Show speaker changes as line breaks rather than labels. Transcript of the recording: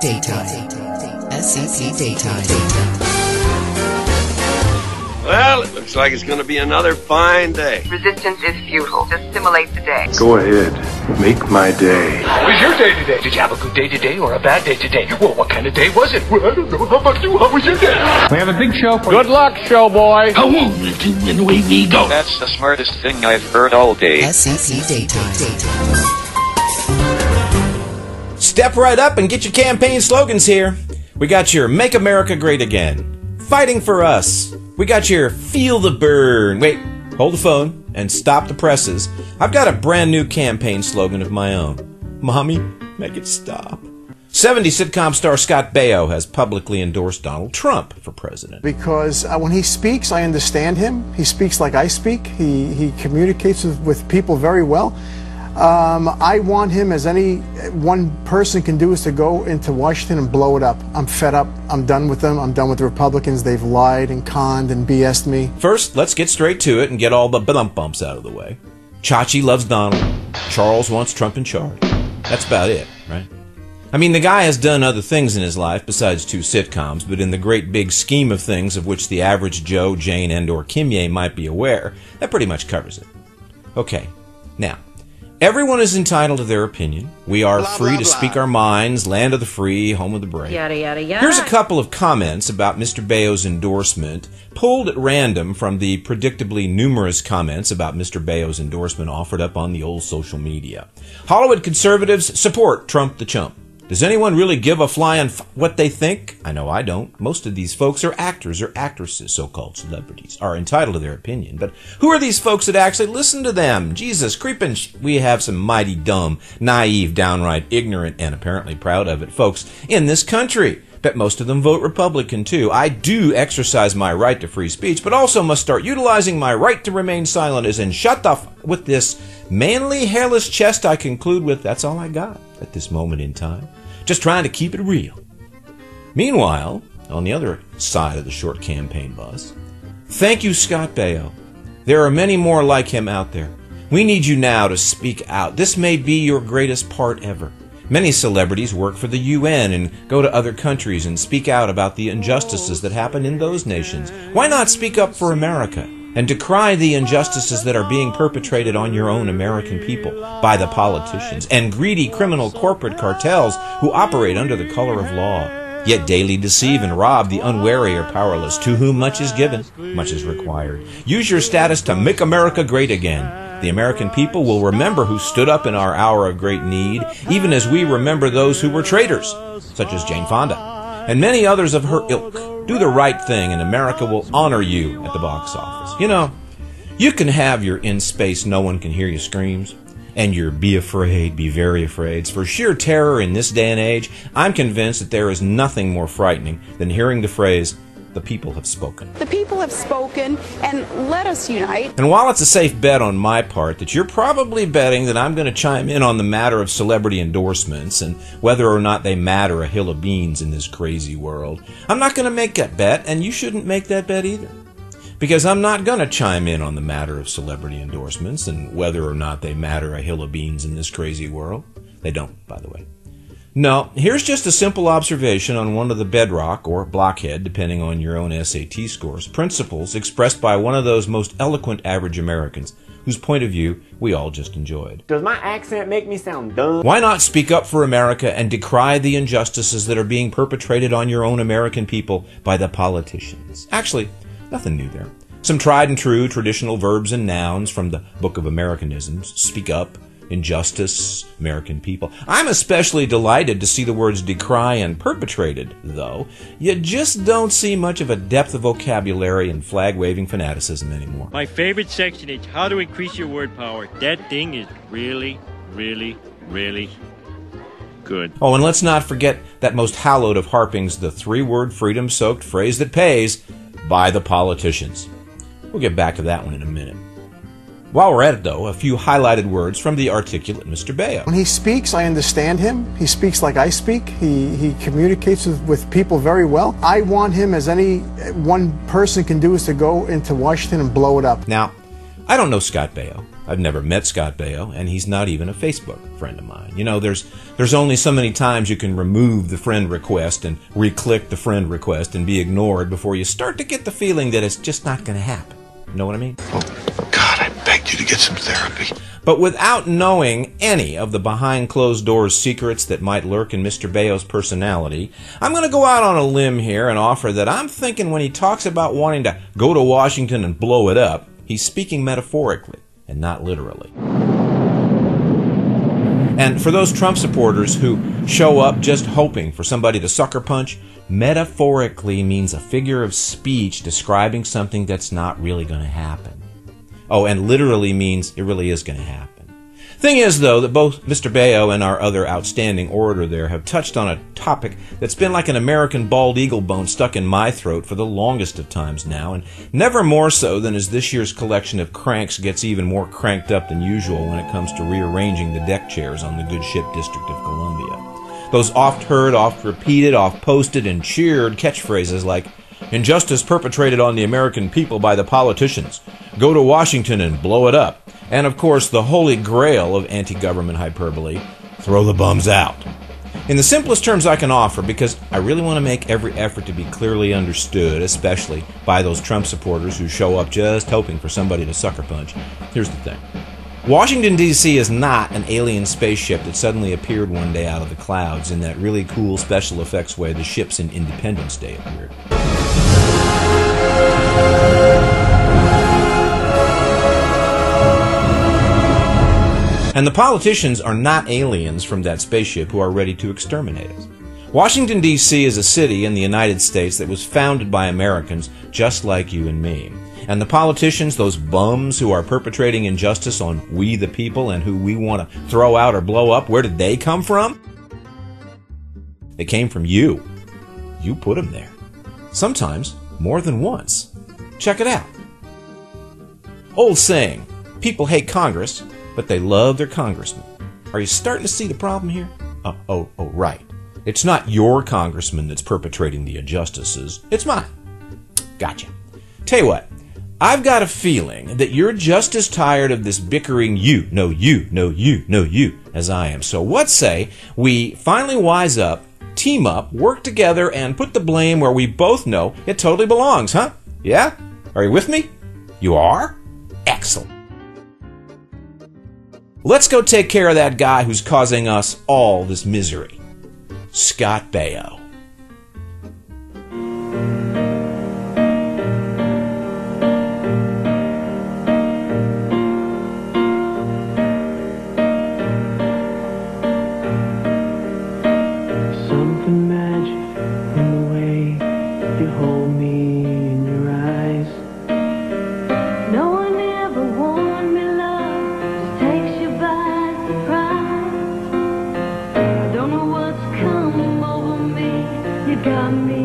Daytime. SCP Daytime.
Well, it looks like it's going to be another fine day.
Resistance is futile. Just simulate the day.
Go ahead. Make my day.
How was your day today? Did you have a good day today or a bad day today? Well, what kind of day was it? Well, I don't know. How about you? How was your day?
We have a big show for
Good luck, show boy.
How and away we go.
That's the smartest thing I've heard all day.
SCP Daytime.
Step right up and get your campaign slogans here. We got your Make America Great Again, Fighting for Us. We got your Feel the Burn. Wait, hold the phone and stop the presses. I've got a brand new campaign slogan of my own. Mommy, make it stop. 70s sitcom star Scott Baio has publicly endorsed Donald Trump for president.
Because when he speaks, I understand him. He speaks like I speak. He communicates with people very well. I want him, as any one person can do, is to go into Washington and blow it up. I'm fed up. I'm done with them. I'm done with the Republicans. They've lied and conned and BS'd me.
First, let's get straight to it and get all the bumps out of the way. Chachi loves Donald. Charles wants Trump in charge. That's about it, right? I mean, the guy has done other things in his life besides 2 sitcoms, but in the great big scheme of things of which the average Joe, Jane, and/or Kimye might be aware, that pretty much covers it. Okay, now, everyone is entitled to their opinion. We are free to speak our minds, land of the free, home of the brave.
Yada, yada, yada.
Here's a couple of comments about Mr. Baio's endorsement, pulled at random from the predictably numerous comments about Mr. Baio's endorsement offered up on the old social media. Hollywood conservatives support Trump the chump. Does anyone really give a flying what they think? I know I don't. Most of these folks are actors or actresses, so-called celebrities, are entitled to their opinion. But who are these folks that actually listen to them? Jesus, creeping, we have some mighty dumb, naive, downright ignorant, and apparently proud of it folks in this country. Bet most of them vote Republican, too. I do exercise my right to free speech, but also must start utilizing my right to remain silent as in shut the with this manly, hairless chest I conclude with, that's all I got at this moment in time. Just trying to keep it real. Meanwhile, on the other side of the short campaign bus, thank you, Scott Baio. There are many more like him out there. We need you now to speak out. This may be your greatest part ever. Many celebrities work for the UN and go to other countries and speak out about the injustices that happen in those nations. Why not speak up for America and decry the injustices that are being perpetrated on your own American people by the politicians and greedy criminal corporate cartels who operate under the color of law, yet daily deceive and rob the unwary or powerless, to whom much is given, much is required. Use your status to make America great again. The American people will remember who stood up in our hour of great need, even as we remember those who were traitors, such as Jane Fonda, and many others of her ilk. Do the right thing, and America will honor you at the box office. You know, you can have your in space, no one can hear you screams, and your be afraid, be very afraid. For sheer terror in this day and age, I'm convinced that there is nothing more frightening than hearing the phrase, the people have spoken.
The people have spoken, and let us unite.
And while it's a safe bet on my part that you're probably betting that I'm going to chime in on the matter of celebrity endorsements and whether or not they matter a hill of beans in this crazy world, I'm not going to make that bet, and you shouldn't make that bet either. Because I'm not going to chime in on the matter of celebrity endorsements and whether or not they matter a hill of beans in this crazy world. They don't, by the way. No, here's just a simple observation on one of the bedrock, or blockhead, depending on your own SAT scores, principles expressed by one of those most eloquent average Americans, whose point of view we all just enjoyed.
Does my accent make me sound dumb?
Why not speak up for America and decry the injustices that are being perpetrated on your own American people by the politicians? Actually, nothing new there. Some tried and true traditional verbs and nouns from the Book of Americanisms. Speak up, injustice, American people. I'm especially delighted to see the words decry and perpetrated, though. You just don't see much of a depth of vocabulary and flag-waving fanaticism anymore.
My favorite section is how to increase your word power. That thing is really, really, really good.
Oh, and let's not forget that most hallowed of harpings, the 3-word freedom-soaked phrase that pays, by the politicians. We'll get back to that one in a minute. While we're at it, though, a few highlighted words from the articulate Mr. Baio.
When he speaks, I understand him. He speaks like I speak. He communicates with people very well. I want him, as any one person can do, is to go into Washington and blow it up.
Now, I don't know Scott Baio. I've never met Scott Baio, and he's not even a Facebook friend of mine. You know, there's only so many times you can remove the friend request and re-click the friend request and be ignored before you start to get the feeling that it's just not going to happen. You know what I mean?
Oh, God, I begged you to get some therapy.
But without knowing any of the behind closed doors secrets that might lurk in Mr. Baio's personality, I'm going to go out on a limb here and offer that I'm thinking when he talks about wanting to go to Washington and blow it up, he's speaking metaphorically and not literally. And for those Trump supporters who show up just hoping for somebody to sucker punch, metaphorically means a figure of speech describing something that's not really going to happen. Oh, and literally means it really is going to happen. Thing is, though, that both Mr. Baio and our other outstanding orator there have touched on a topic that's been like an American bald eagle bone stuck in my throat for the longest of times now, and never more so than as this year's collection of cranks gets even more cranked up than usual when it comes to rearranging the deck chairs on the good ship District of Columbia. Those oft-heard, oft-repeated, oft-posted, and cheered catchphrases like, "Injustice perpetrated on the American people by the politicians. Go to Washington and blow it up." And, of course, the holy grail of anti-government hyperbole, throw the bums out. In the simplest terms I can offer, because I really want to make every effort to be clearly understood, especially by those Trump supporters who show up just hoping for somebody to sucker punch, here's the thing. Washington, D.C. is not an alien spaceship that suddenly appeared one day out of the clouds in that really cool special effects way the ships in Independence Day appeared. And the politicians are not aliens from that spaceship who are ready to exterminate us. Washington, D.C. is a city in the United States that was founded by Americans just like you and me. And the politicians, those bums who are perpetrating injustice on we the people and who we want to throw out or blow up, where did they come from? They came from you. You put them there. Sometimes more than once. Check it out. Old saying, people hate Congress, but they love their congressman. Are you starting to see the problem here? Oh, right. It's not your congressman that's perpetrating the injustices. It's mine. Gotcha. Tell you what, I've got a feeling that you're just as tired of this bickering you, no you, no you, no you, as I am. So what say we finally wise up, team up, work together, and put the blame where we both know it totally belongs, huh? Yeah? Are you with me? You are? Excellent. Let's go take care of that guy who's causing us all this misery. Scott Baio.
Something magic in the way you hold me in your eyes. No one ever warned me love just takes you by surprise. I don't know what's come over me. You got me